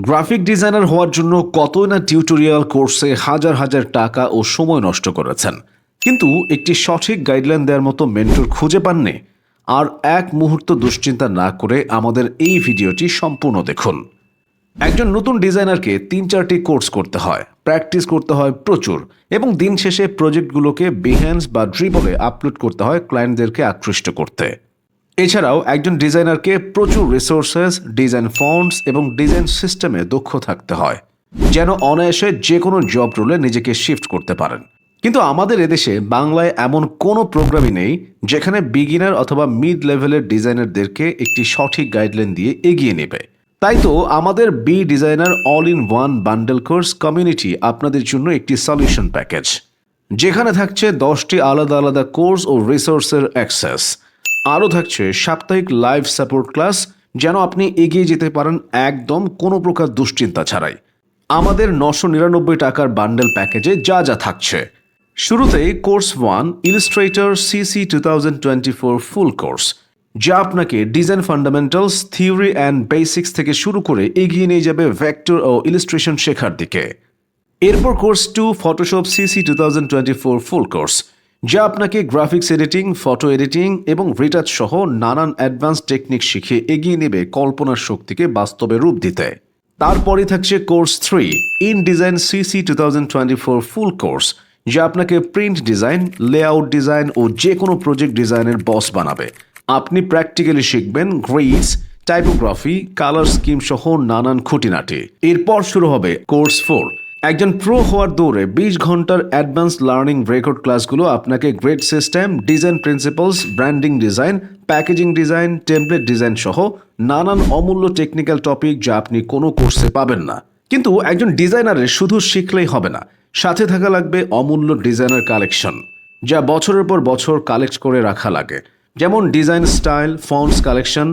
Graphic designer হওয়ার জন্য কতই না টিউটোরিয়াল কোর্সে হাজার হাজার টাকা ও সময় নষ্ট করেছেন, কিন্তু একটি সঠিক গাইডলাইন দেওয়ার মতো মেন্টর খুঁজে পাননি। আর এক মুহূর্ত দুশ্চিন্তা না করে আমাদের এই ভিডিওটি সম্পূর্ণ দেখুন। একজন নতুন ডিজাইনারকে 3-4টি কোর্স করতে হয়, প্র্যাকটিস করতে হয় প্রচুর, এবং দিন শেষে প্রজেক্টগুলোকে বিহ্যান্স বা ড্রিবলে আপলোড করতে হয় ক্লায়েন্টদেরকে আকৃষ্ট করতে। এছাড়াও একজন ডিজাইনারকে প্রচুর রিসোর্সেস, ডিজাইন ফন্টস এবং ডিজাইন সিস্টেমে দক্ষ থাকতে হয়, যেন অনায়াসে যে কোনো জব রোলে নিজেকে শিফট করতে পারেন। কিন্তু আমাদের এদেশে বাংলায় এমন কোনো প্রোগ্রামই নেই যেখানে বিগিনার অথবা মিড লেভেলের ডিজাইনারদেরকে একটি সঠিক গাইডলাইন দিয়ে এগিয়ে নেবে। তাই তো আমাদের be designer all in one bundle course community আপনাদের জন্য একটি সলিউশন প্যাকেজ, যেখানে থাকছে 10টি আলাদা আলাদা কোর্স ও রিসোর্সের অ্যাক্সেস। আরও থাকছে সাপ্তাহিক লাইভ সাপোর্ট ক্লাস, যেন আপনি এগিয়ে যেতে পারেন একদম কোনো প্রকার দুশ্চিন্তা ছাড়াই। আমাদের 999 টাকার বান্ডেল প্যাকেজে যা যা থাকছে: শুরুতেই course 1 Illustrator CC 2024 full course, যা আপনাকে design fundamentals, theory and basics থেকে শুরু করে এগিয়ে নিয়ে যাবে ভেক্টর ও ইলাস্ট্রেশন শেখার দিকে। এরপর course 2 Photoshop CC 2024 full course, যা আপনাকে গ্রাফিক্স এডিটিং, ফটো এডিটিং এবং রিটাচ সহ নানান অ্যাডভান্স টেকনিক শিখে এগিয়ে নেবে কল্পনার শক্তিকে বাস্তবে রূপ দিতে। তারপরে থাকছে course 3 in design CC 2024 full course, যা আপনাকে প্রিন্ট ডিজাইন, লেআউট ডিজাইন ও যে কোনো প্রজেক্ট ডিজাইনের বস বানাবে। আপনি প্র্যাকটিক্যালি শিখবেন গ্রিডস, টাইপোগ্রাফি, কালার স্কিম সহ নানান খুঁটিনাটি। এরপর শুরু হবে কোর্স 4। একজন প্রো হওয়ার দৌড়ে 20 ঘন্টার অ্যাডভান্স লার্নিং রেকর্ড ক্লাসগুলো আপনাকে grade system, design principles, branding design, packaging design, template design সহ নানান অমূল্য টেকনিক্যাল টপিক, যা আপনি কোনো কোর্সে পাবেন না। কিন্তু একজন ডিজাইনারের শুধু শিখলেই হবে না, সাথে থাকা লাগবে অমূল্য ডিজাইনার কালেকশন, যা বছরের পর বছর কালেক্ট করে রাখা লাগে। যেমন design style, fonts collection,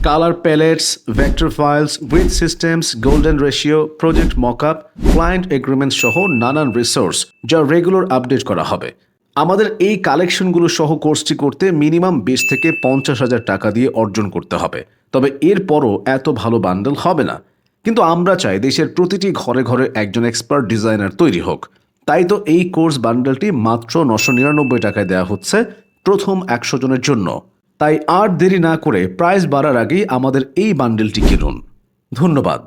colour pallets, vector files, grid systems, golden ratio, project mockup, client agreement সহ নানান রিসোর্স, যা রেগুলার আপডেট করা হবে। আমাদের এই কালেকশনগুলো সহ কোর্সটি করতে মিনিমাম 20 থেকে 50,000 টাকা দিয়ে অর্জন করতে হবে। তবে এরপরও এত ভালো বান্ডেল হবে না। কিন্তু আমরা চাই দেশের প্রতিটি ঘরে ঘরে একজন এক্সপার্ট ডিজাইনার তৈরি হোক। তাই তো এই কোর্স বান্ডেলটি মাত্র 999 টাকায় দেওয়া হচ্ছে প্রথম 100 জনের জন্য। তাই আর দেরি না করে প্রাইস বাড়ার আগেই আমাদের এই বান্ডেলটি কিনুন। ধন্যবাদ।